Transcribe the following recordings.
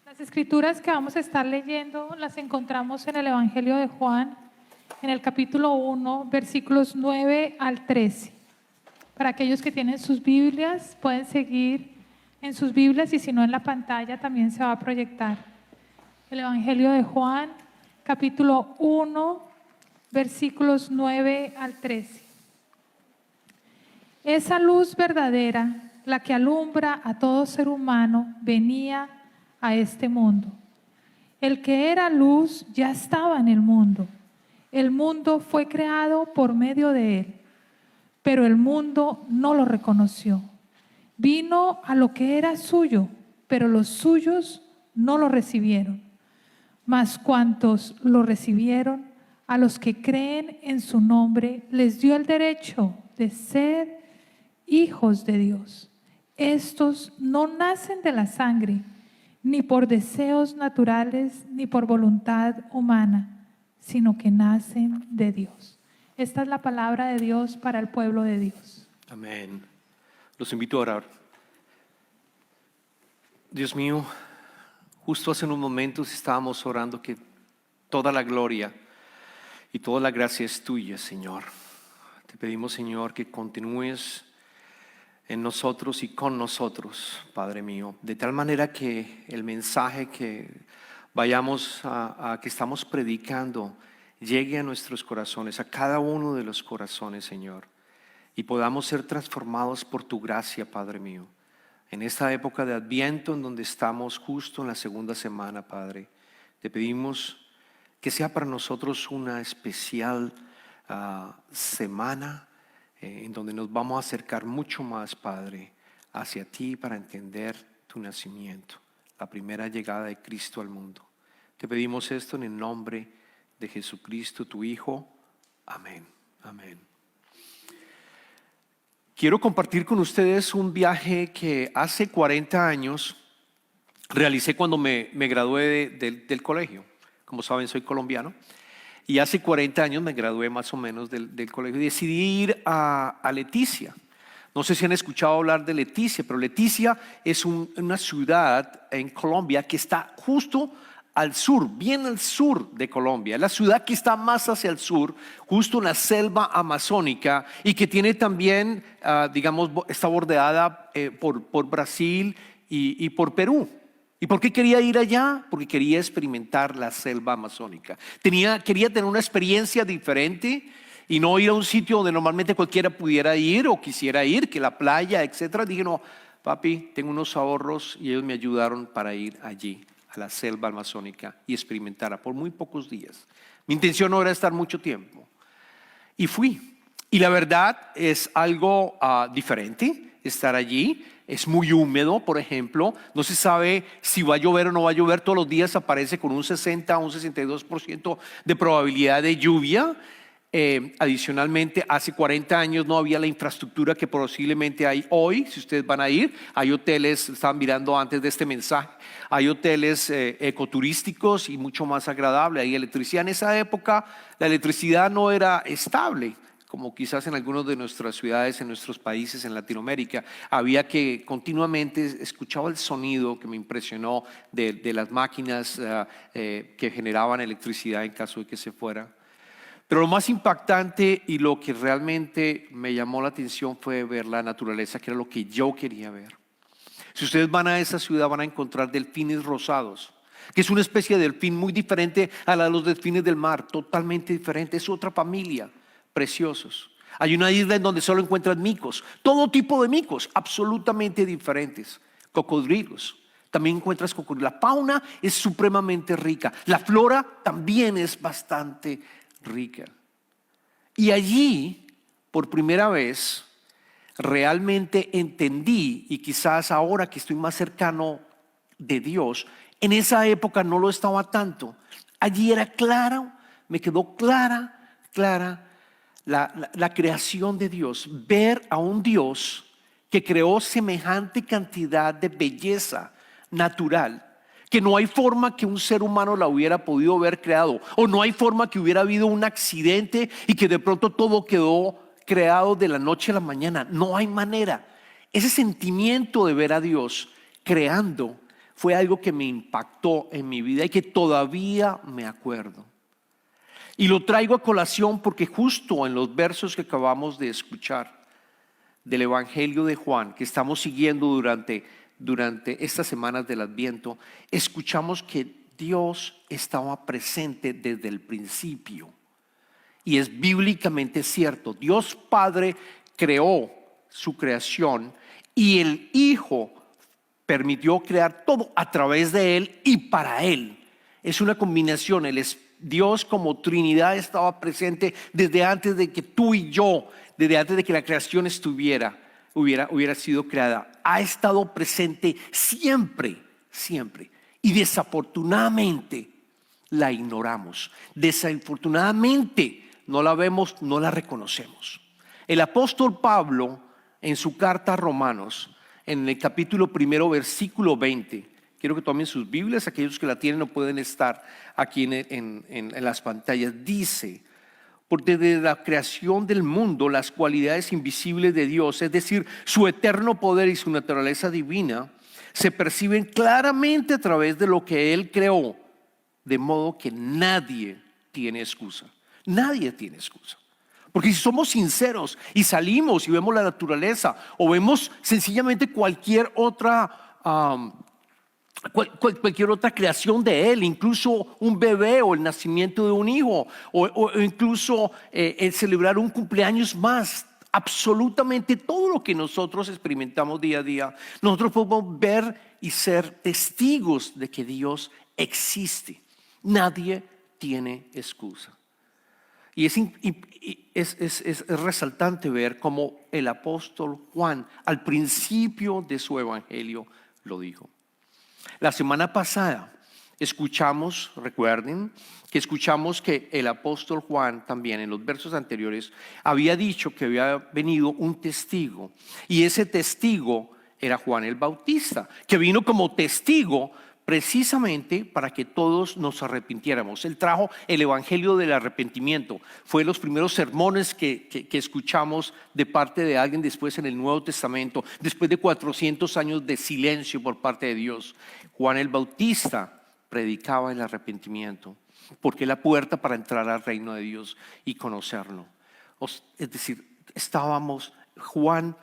Las escrituras que vamos a estar leyendo las encontramos en el Evangelio de Juan, en el capítulo 1, versículos 9 al 13. Para aquellos que tienen sus Biblias, pueden seguir en sus Biblias y si no en la pantalla también se va a proyectar. El Evangelio de Juan, capítulo 1, versículos 9 al 13. Esa luz verdadera, la que alumbra a todo ser humano, venía a este mundo. El que era luz ya estaba en el mundo. El mundo fue creado por medio de él, pero el mundo no lo reconoció. Vino a lo que era suyo, pero los suyos no lo recibieron. Mas cuantos lo recibieron, a los que creen en su nombre, les dio el derecho de ser hijos de Dios. Estos no nacen de la sangre, ni por deseos naturales, ni por voluntad humana, sino que nacen de Dios. Esta es la palabra de Dios para el pueblo de Dios. Amén. Los invito a orar. Dios mío, justo hace unos momentos estábamos orando que toda la gloria y toda la gracia es tuya, Señor. Te pedimos, Señor, que continúes en nosotros y con nosotros, Padre mío, de tal manera que el mensaje que vayamos que estamos predicando llegue a nuestros corazones, a cada uno de los corazones, Señor, y podamos ser transformados por tu gracia, Padre mío. En esta época de Adviento, en donde estamos justo en la segunda semana, Padre, te pedimos que sea para nosotros una especial semana en donde nos vamos a acercar mucho más, Padre, hacia ti para entender tu nacimiento, la primera llegada de Cristo al mundo. Te pedimos esto en el nombre de Jesucristo, tu Hijo. Amén. Amén. Quiero compartir con ustedes un viaje que hace 40 años realicé cuando me gradué del colegio. Como saben, soy colombiano. Y hace 40 años me gradué más o menos del colegio y decidí ir a Leticia. No sé si han escuchado hablar de Leticia, pero Leticia es una ciudad en Colombia que está justo al sur, bien al sur de Colombia. Es la ciudad que está más hacia el sur, justo en la selva amazónica y que tiene también, está bordeada por Brasil y por Perú. ¿Y por qué quería ir allá? Porque quería experimentar la selva amazónica. Quería tener una experiencia diferente y no ir a un sitio donde normalmente cualquiera pudiera ir o quisiera ir, que la playa, etcétera. Dije, no, papi, tengo unos ahorros y ellos me ayudaron para ir allí, a la selva amazónica y experimentarla por muy pocos días. Mi intención no era estar mucho tiempo. Y fui. Y la verdad es algo diferente estar allí. Es muy húmedo, por ejemplo. No se sabe si va a llover o no va a llover. Todos los días aparece con un 60 a un 62% de probabilidad de lluvia. Adicionalmente, hace 40 años no había la infraestructura que posiblemente hay hoy. Si ustedes van a ir, hay hoteles, estaban mirando antes de este mensaje, hay hoteles ecoturísticos y mucho más agradable. Hay electricidad. En esa época la electricidad no era estable, como quizás en algunas de nuestras ciudades, en nuestros países, en Latinoamérica. Había que continuamente, escuchaba el sonido que me impresionó de las máquinas que generaban electricidad en caso de que se fuera. Pero lo más impactante y lo que realmente me llamó la atención fue ver la naturaleza, que era lo que yo quería ver. Si ustedes van a esa ciudad van a encontrar delfines rosados, que es una especie de delfín muy diferente a la de los delfines del mar, totalmente diferente, es otra familia. Preciosos. Hay una isla en donde solo encuentran micos, todo tipo de micos, absolutamente diferentes. Cocodrilos, también encuentras cocodrilos. La fauna es supremamente rica, la flora también es bastante rica. Y allí, por primera vez, realmente entendí, y quizás ahora que estoy más cercano de Dios, en esa época no lo estaba tanto. Allí era claro, me quedó clara la creación de Dios, ver a un Dios que creó semejante cantidad de belleza natural, que no hay forma que un ser humano la hubiera podido haber creado, o no hay forma que hubiera habido un accidente y que de pronto todo quedó creado de la noche a la mañana. No hay manera. Ese sentimiento de ver a Dios creando fue algo que me impactó en mi vida y que todavía me acuerdo. Y lo traigo a colación porque justo en los versos que acabamos de escuchar del Evangelio de Juan, que estamos siguiendo durante estas semanas del Adviento, escuchamos que Dios estaba presente desde el principio. Y es bíblicamente cierto. Dios Padre creó su creación y el Hijo permitió crear todo a través de Él y para Él. Es una combinación. Dios como Trinidad estaba presente desde antes de que tú y yo, desde antes de que la creación hubiera sido creada. Ha estado presente siempre, siempre. Y desafortunadamente la ignoramos. Desafortunadamente no la vemos, no la reconocemos. El apóstol Pablo, en su carta a Romanos, en el capítulo 1, versículo 20, quiero que tomen sus Biblias, aquellos que la tienen no pueden estar aquí en las pantallas, dice: porque desde la creación del mundo las cualidades invisibles de Dios, es decir, su eterno poder y su naturaleza divina, se perciben claramente a través de lo que Él creó, de modo que nadie tiene excusa. Nadie tiene excusa. Porque si somos sinceros y salimos y vemos la naturaleza o vemos sencillamente cualquier otra creación de Él, incluso un bebé o el nacimiento de un hijo o incluso el celebrar un cumpleaños más, absolutamente todo lo que nosotros experimentamos día a día, nosotros podemos ver y ser testigos de que Dios existe. Nadie tiene excusa. Y es resaltante ver cómo el apóstol Juan al principio de su evangelio lo dijo. La semana pasada recuerden que escuchamos que el apóstol Juan también en los versos anteriores había dicho que había venido un testigo, y ese testigo era Juan el Bautista, que vino como testigo precisamente para que todos nos arrepintiéramos. Él trajo el evangelio del arrepentimiento. Fue los primeros sermones que escuchamos de parte de alguien después en el Nuevo Testamento, después de 400 años de silencio por parte de Dios. Juan el Bautista predicaba el arrepentimiento, porque es la puerta para entrar al reino de Dios y conocerlo. Es decir, Juan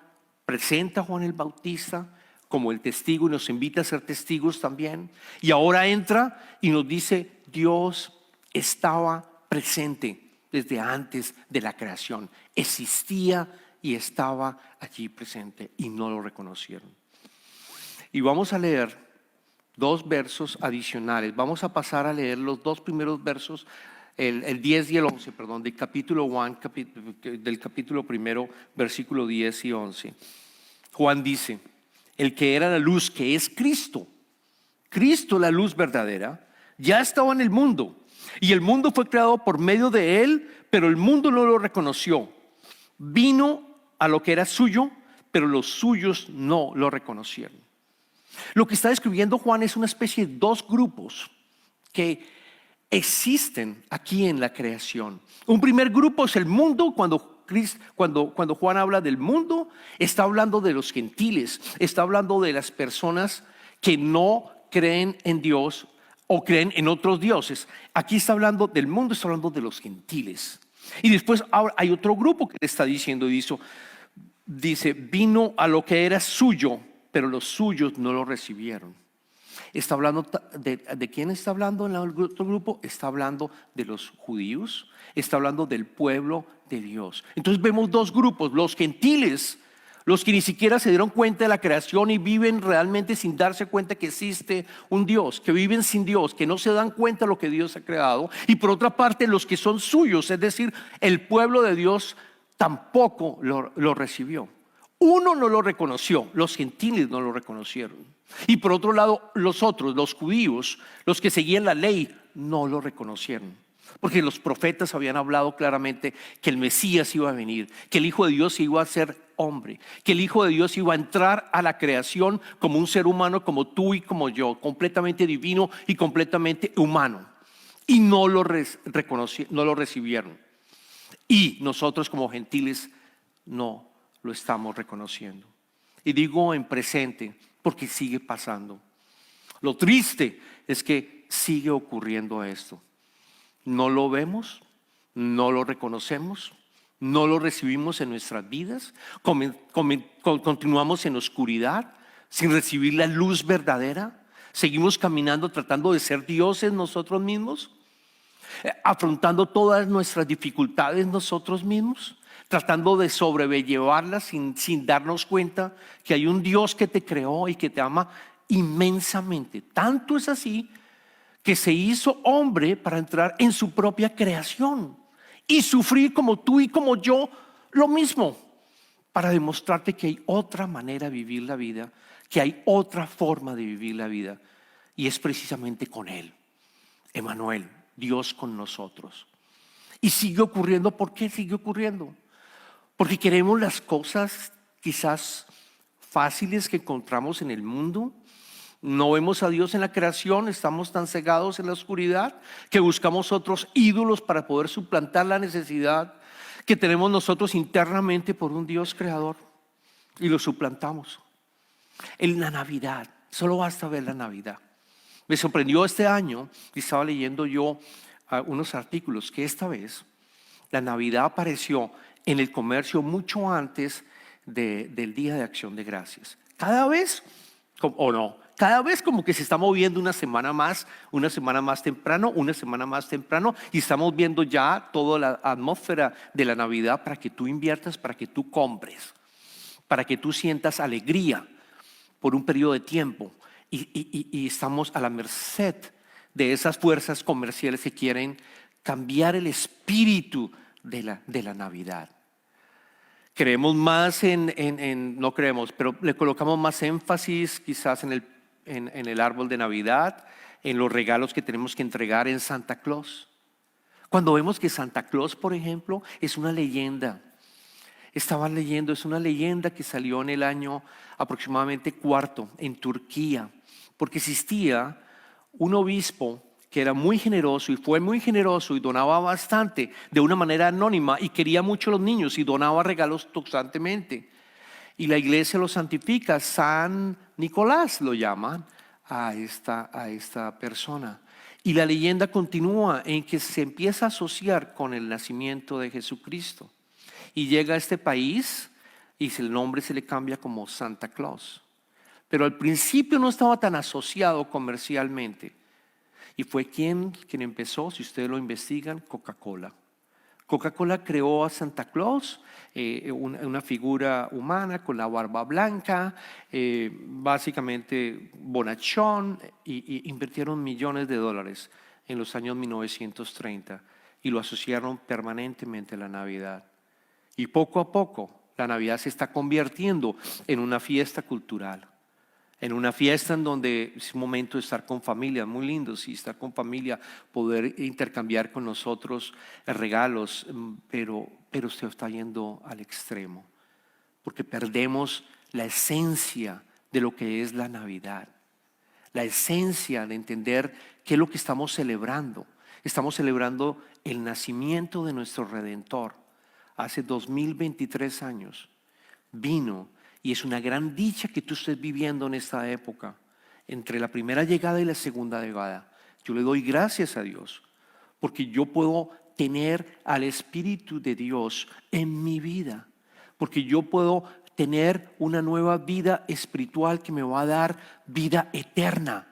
presenta a Juan el Bautista como el testigo y nos invita a ser testigos también. Y ahora entra y nos dice: Dios estaba presente desde antes de la creación. Existía y estaba allí presente y no lo reconocieron. Y vamos a leer 2 versos adicionales. Vamos a pasar a leer los 2 primeros versos, el 10 y el 11, del capítulo 1, del capítulo 1, versículo 10 y 11. Juan dice: el que era la luz, que es Cristo, la luz verdadera, ya estaba en el mundo, y el mundo fue creado por medio de Él, pero el mundo no lo reconoció. Vino a lo que era suyo, pero los suyos no lo reconocieron. Lo que está describiendo Juan es una especie de 2 grupos que existen aquí en la creación. Un primer grupo es el mundo. Cuando Juan habla del mundo, está hablando de los gentiles, está hablando de las personas que no creen en Dios o creen en otros dioses. Aquí está hablando del mundo, está hablando de los gentiles. Y después ahora hay otro grupo que le está diciendo, dice: vino a lo que era suyo, pero los suyos no lo recibieron. Está hablando ¿de quién está hablando en el otro grupo? Está hablando de los judíos, está hablando del pueblo de Dios. Entonces vemos 2 grupos: los gentiles, los que ni siquiera se dieron cuenta de la creación y viven realmente sin darse cuenta que existe un Dios, que viven sin Dios, que no se dan cuenta de lo que Dios ha creado. Y por otra parte, los que son suyos, es decir, el pueblo de Dios, tampoco lo recibió. Uno no lo reconoció, los gentiles no lo reconocieron. Y por otro lado, los judíos, los que seguían la ley, no lo reconocieron. Porque los profetas habían hablado claramente que el Mesías iba a venir, que el Hijo de Dios iba a ser hombre, que el Hijo de Dios iba a entrar a la creación como un ser humano, como tú y como yo, completamente divino y completamente humano. Y no lo recibieron. Y nosotros como gentiles no lo estamos reconociendo. Y digo en presente porque sigue pasando. Lo triste es que sigue ocurriendo esto. No lo vemos, no lo reconocemos, no lo recibimos en nuestras vidas, continuamos en oscuridad sin recibir la luz verdadera, seguimos caminando tratando de ser dioses nosotros mismos, afrontando todas nuestras dificultades nosotros mismos, tratando de sobrellevarlas sin darnos cuenta que hay un Dios que te creó y que te ama inmensamente. Tanto es así que se hizo hombre para entrar en su propia creación y sufrir como tú y como yo lo mismo, para demostrarte que hay otra manera de vivir la vida, que hay otra forma de vivir la vida, y es precisamente con Él, Emmanuel, Dios con nosotros. Y sigue ocurriendo. ¿Por qué sigue ocurriendo? Porque queremos las cosas quizás fáciles que encontramos en el mundo. No vemos a Dios en la creación, estamos tan cegados en la oscuridad que buscamos otros ídolos para poder suplantar la necesidad que tenemos nosotros internamente por un Dios creador, y lo suplantamos. En la Navidad, solo basta ver la Navidad. Me sorprendió este año, y estaba leyendo yo unos artículos, que esta vez la Navidad apareció en el comercio mucho antes del Día de Acción de Gracias. Cada vez, o no, cada vez como que se está moviendo una semana más temprano, y estamos viendo ya toda la atmósfera de la Navidad para que tú inviertas, para que tú compres, para que tú sientas alegría por un periodo de tiempo. Y estamos a la merced de esas fuerzas comerciales que quieren cambiar el espíritu de la Navidad. Creemos más no creemos, pero le colocamos más énfasis quizás en el árbol de Navidad, en los regalos que tenemos que entregar en Santa Claus. Cuando vemos que Santa Claus, por ejemplo, es una leyenda. Estaba leyendo, es una leyenda que salió en el año aproximadamente cuarto en Turquía, porque existía un obispo que era muy generoso y fue muy generoso y donaba bastante de una manera anónima, y quería mucho a los niños y donaba regalos constantemente. Y la iglesia lo santifica, San Nicolás lo llaman a esta persona. Y la leyenda continúa en que se empieza a asociar con el nacimiento de Jesucristo. Y llega a este país y el nombre se le cambia como Santa Claus. Pero al principio no estaba tan asociado comercialmente. Y fue quien empezó, si ustedes lo investigan, Coca-Cola. Coca-Cola creó a Santa Claus, una figura humana con la barba blanca, básicamente bonachón, y invirtieron millones de dólares en los años 1930 y lo asociaron permanentemente a la Navidad. Y poco a poco la Navidad se está convirtiendo en una fiesta cultural, en una fiesta en donde es un momento de estar con familia, muy lindo, sí, estar con familia, poder intercambiar con nosotros regalos, pero se está yendo al extremo, porque perdemos la esencia de lo que es la Navidad, la esencia de entender qué es lo que estamos celebrando. Estamos celebrando el nacimiento de nuestro Redentor. Hace 2023 años vino. Y es una gran dicha que tú estés viviendo en esta época, entre la primera llegada y la segunda llegada. Yo le doy gracias a Dios, porque yo puedo tener al Espíritu de Dios en mi vida, porque yo puedo tener una nueva vida espiritual que me va a dar vida eterna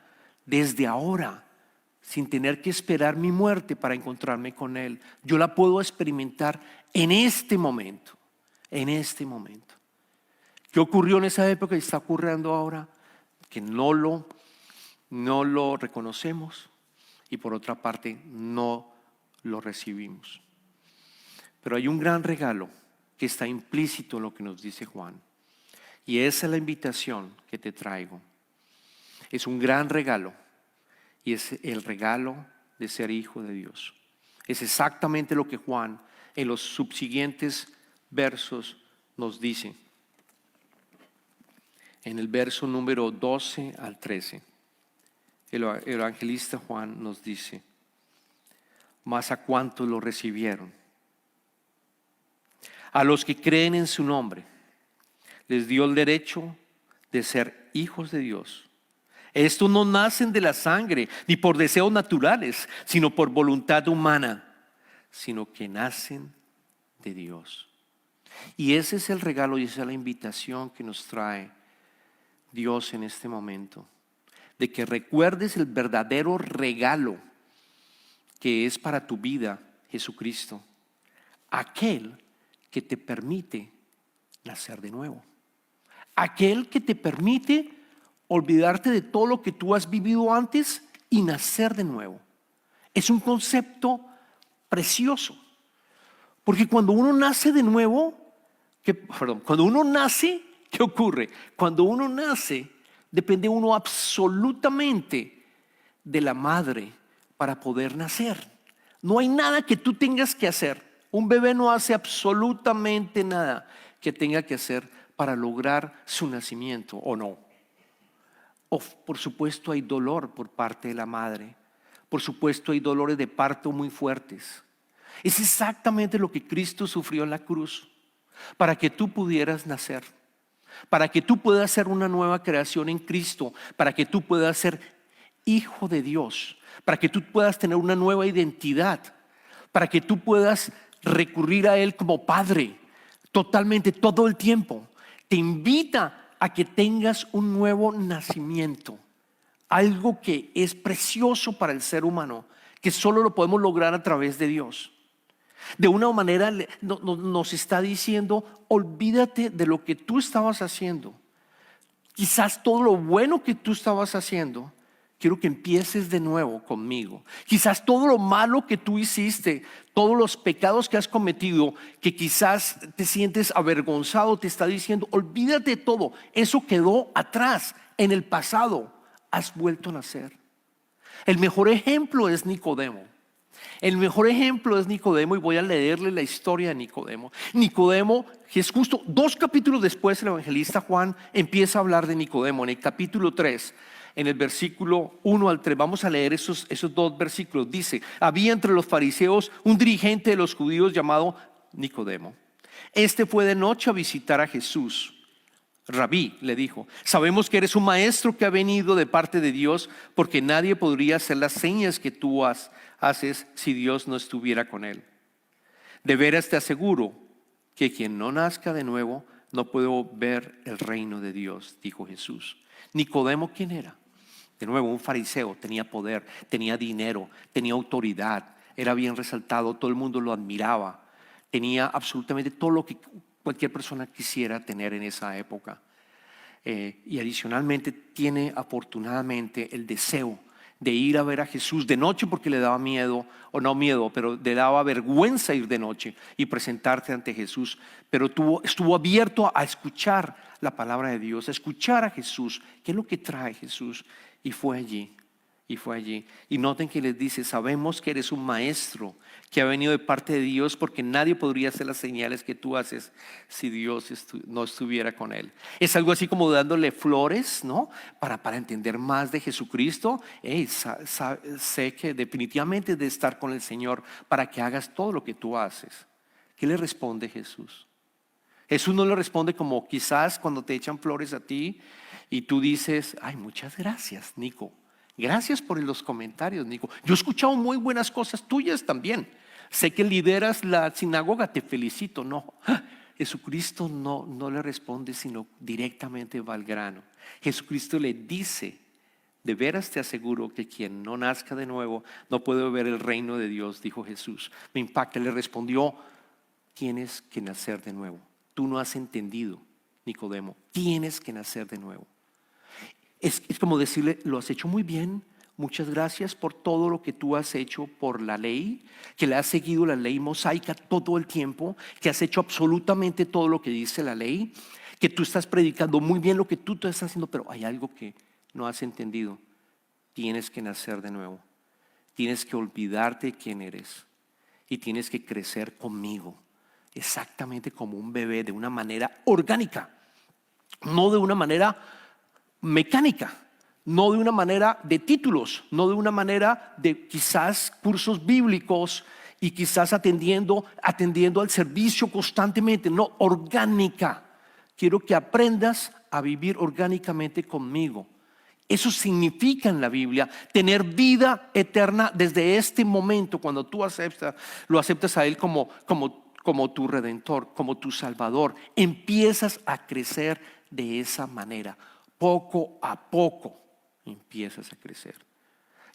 desde ahora, sin tener que esperar mi muerte para encontrarme con Él. Yo la puedo experimentar en este momento, en este momento. ¿Qué ocurrió en esa época y está ocurriendo ahora? Que no lo reconocemos, y por otra parte no lo recibimos. Pero hay un gran regalo que está implícito en lo que nos dice Juan, y esa es la invitación que te traigo. Es un gran regalo, y es el regalo de ser hijo de Dios. Es exactamente lo que Juan en los subsiguientes versos nos dice. En el verso número 12 al 13, el evangelista Juan nos dice: mas a cuantos lo recibieron, a los que creen en su nombre, les dio el derecho de ser hijos de Dios. Estos no nacen de la sangre, ni por deseos naturales, sino por voluntad humana, sino que nacen de Dios. Y ese es el regalo y esa es la invitación que nos trae Dios en este momento, de que recuerdes el verdadero regalo que es para tu vida Jesucristo, aquel que te permite nacer de nuevo, aquel que te permite olvidarte de todo lo que tú has vivido antes y nacer de nuevo. Es un concepto precioso, porque cuando uno nace de nuevo, cuando uno nace, ¿qué ocurre? Cuando uno nace, depende uno absolutamente de la madre para poder nacer. No hay nada que tú tengas que hacer. Un bebé no hace absolutamente nada que tenga que hacer para lograr su nacimiento, ¿o no? Por supuesto hay dolor por parte de la madre. Por supuesto hay dolores de parto muy fuertes. Es exactamente lo que Cristo sufrió en la cruz para que tú pudieras nacer, para que tú puedas ser una nueva creación en Cristo, para que tú puedas ser hijo de Dios, para que tú puedas tener una nueva identidad, para que tú puedas recurrir a Él como Padre totalmente todo el tiempo. Te invita a que tengas un nuevo nacimiento, algo que es precioso para el ser humano, que solo lo podemos lograr a través de Dios. De una manera nos está diciendo: olvídate de lo que tú estabas haciendo. Quizás todo lo bueno que tú estabas haciendo, quiero que empieces de nuevo conmigo. Quizás todo lo malo que tú hiciste, todos los pecados que has cometido, que quizás te sientes avergonzado, te está diciendo: olvídate de todo, eso quedó atrás, en el pasado, has vuelto a nacer. El mejor ejemplo es Nicodemo. El mejor ejemplo es Nicodemo, y voy a leerle la historia de Nicodemo. Nicodemo, que es justo 2 capítulos después, el evangelista Juan empieza a hablar de Nicodemo. En el capítulo 3, en el versículo 1 al 3, vamos a leer esos 2 versículos. Dice: había entre los fariseos un dirigente de los judíos llamado Nicodemo. Este fue de noche a visitar a Jesús. Rabí, le dijo, sabemos que eres un maestro que ha venido de parte de Dios, porque nadie podría hacer las señas que tú haces si Dios no estuviera con él. De veras te aseguro que quien no nazca de nuevo no puede ver el reino de Dios, dijo Jesús. Nicodemo, ¿quién era? De nuevo, un fariseo. Tenía poder, tenía dinero, tenía autoridad, era bien resaltado, todo el mundo lo admiraba, tenía absolutamente todo lo que cualquier persona quisiera tener en esa época. Y adicionalmente tiene afortunadamente el deseo de ir a ver a Jesús de noche, porque le daba miedo, o no miedo, pero le daba vergüenza ir de noche y presentarse ante Jesús. Pero estuvo abierto a escuchar la palabra de Dios, a escuchar a Jesús, qué es lo que trae Jesús, y fue allí. Y noten que les dice: sabemos que eres un maestro que ha venido de parte de Dios, porque nadie podría hacer las señales que tú haces si Dios no estuviera con él. Es algo así como dándole flores, ¿no? Para entender más de Jesucristo. Sé que definitivamente de estar con el Señor para que hagas todo lo que tú haces. ¿Qué le responde Jesús? Jesús no le responde como quizás cuando te echan flores a ti y tú dices: ay, muchas gracias, Nico. Gracias por los comentarios, Nico. Yo he escuchado muy buenas cosas tuyas también. Sé que lideras la sinagoga, te felicito. No, Jesucristo no le responde, sino directamente va al grano. Jesucristo le dice: de veras te aseguro que quien no nazca de nuevo no puede ver el reino de Dios, dijo Jesús. Me impacta, le respondió: tienes que nacer de nuevo. Tú no has entendido, Nicodemo, tienes que nacer de nuevo. Es como decirle: lo has hecho muy bien, muchas gracias por todo lo que tú has hecho por la ley, que le has seguido la ley mosaica todo el tiempo, que has hecho absolutamente todo lo que dice la ley, que tú estás predicando muy bien lo que tú estás haciendo, pero hay algo que no has entendido. Tienes que nacer de nuevo, tienes que olvidarte de quién eres y tienes que crecer conmigo, exactamente como un bebé, de una manera orgánica, no de una manera mecánica, no de una manera de títulos, no de una manera de quizás cursos bíblicos y quizás atendiendo al servicio constantemente. No, orgánica. Quiero que aprendas a vivir orgánicamente conmigo. Eso significa en la Biblia tener vida eterna desde este momento. Cuando tú lo aceptas a Él como tu Redentor, como tu Salvador, empiezas a crecer de esa manera. Poco a poco empiezas a crecer.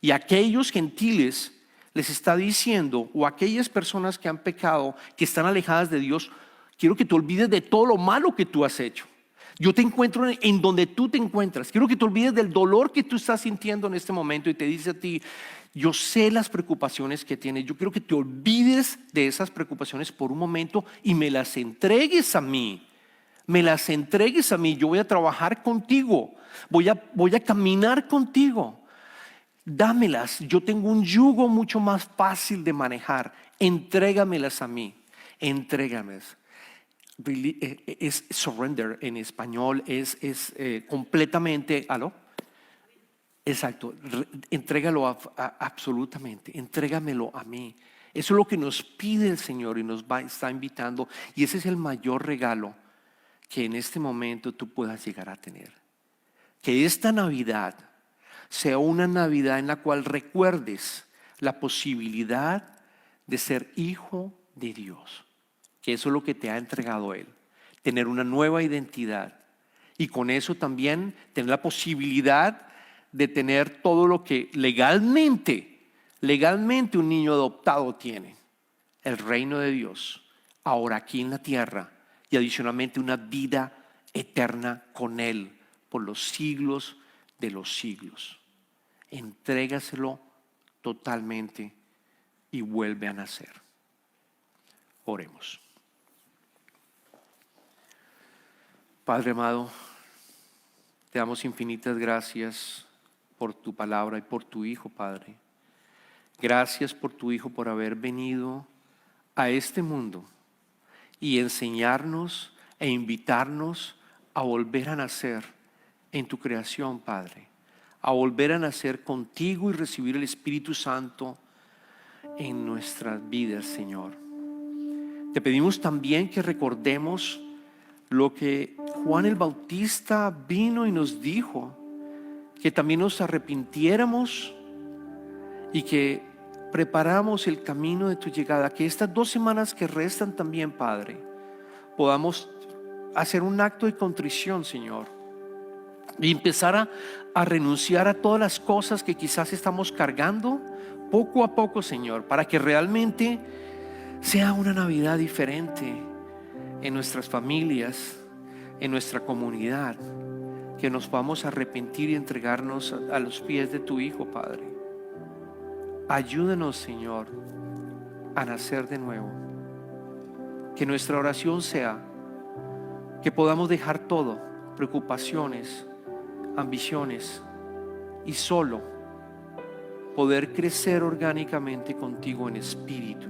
Y a aquellos gentiles les está diciendo, o a aquellas personas que han pecado, que están alejadas de Dios, quiero que te olvides de todo lo malo que tú has hecho. Yo te encuentro en donde tú te encuentras. Quiero que te olvides del dolor que tú estás sintiendo en este momento y te dice a ti, yo sé las preocupaciones que tienes. Yo quiero que te olvides de esas preocupaciones por un momento y me las entregues a mí. Me las entregues a mí. Yo voy a trabajar contigo. Voy a caminar contigo. Dámelas. Yo tengo un yugo mucho más fácil de manejar. Entrégamelas a mí. Entrégamelas. Es surrender en español, es completamente, ¿aló? Exacto, entrégalo absolutamente, entrégamelo a mí. Eso es lo que nos pide el Señor y está invitando, y ese es el mayor regalo que en este momento tú puedas llegar a tener. Que esta Navidad sea una Navidad en la cual recuerdes la posibilidad de ser hijo de Dios. Que eso es lo que te ha entregado Él, tener una nueva identidad y con eso también tener la posibilidad de tener todo lo que legalmente un niño adoptado tiene, el reino de Dios, ahora aquí en la tierra y adicionalmente una vida eterna con Él por los siglos de los siglos. Entrégaselo totalmente y vuelve a nacer. Oremos. Padre amado, te damos infinitas gracias por tu palabra y por tu Hijo, Padre. Gracias por tu Hijo por haber venido a este mundo y enseñarnos e invitarnos a volver a nacer en tu creación, Padre. A volver a nacer contigo y recibir el Espíritu Santo en nuestras vidas, Señor. Te pedimos también que recordemos lo que Juan el Bautista vino y nos dijo, que también nos arrepintiéramos y que preparamos el camino de tu llegada, que estas 2 semanas que restan también, Padre, podamos hacer un acto de contrición, Señor, y empezar a renunciar a todas las cosas que quizás estamos cargando poco a poco, Señor, para que realmente sea una Navidad diferente en nuestras familias, en nuestra comunidad, que nos vamos a arrepentir y entregarnos a los pies de tu Hijo, Padre. Ayúdanos, Señor, a nacer de nuevo. Que nuestra oración sea que podamos dejar todo, preocupaciones, ambiciones, y solo poder crecer orgánicamente contigo en espíritu.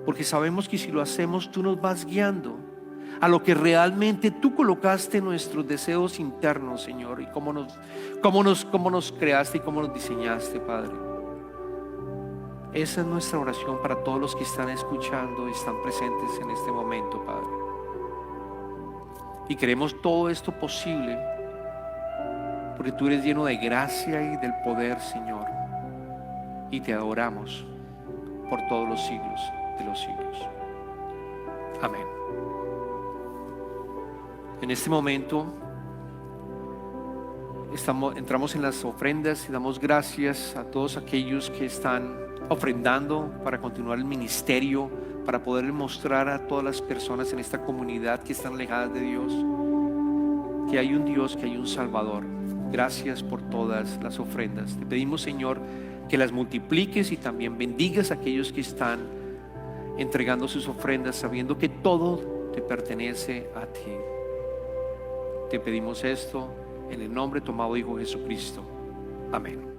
Porque sabemos que si lo hacemos, tú nos vas guiando a lo que realmente tú colocaste en nuestros deseos internos, Señor, y cómo nos creaste y cómo nos diseñaste, Padre. Esa es nuestra oración para todos los que están escuchando y están presentes en este momento, Padre. Y queremos todo esto posible porque tú eres lleno de gracia y del poder, Señor, y te adoramos por todos los siglos de los siglos. Amén. En este momento entramos en las ofrendas y damos gracias a todos aquellos que están ofrendando para continuar el ministerio, para poder mostrar a todas las personas en esta comunidad que están alejadas de Dios que hay un Dios, que hay un Salvador. Gracias por todas las ofrendas. Te pedimos, Señor, que las multipliques y también bendigas a aquellos que están entregando sus ofrendas sabiendo que todo te pertenece a ti. Te pedimos esto en el nombre de tu amado Hijo Jesucristo. Amén.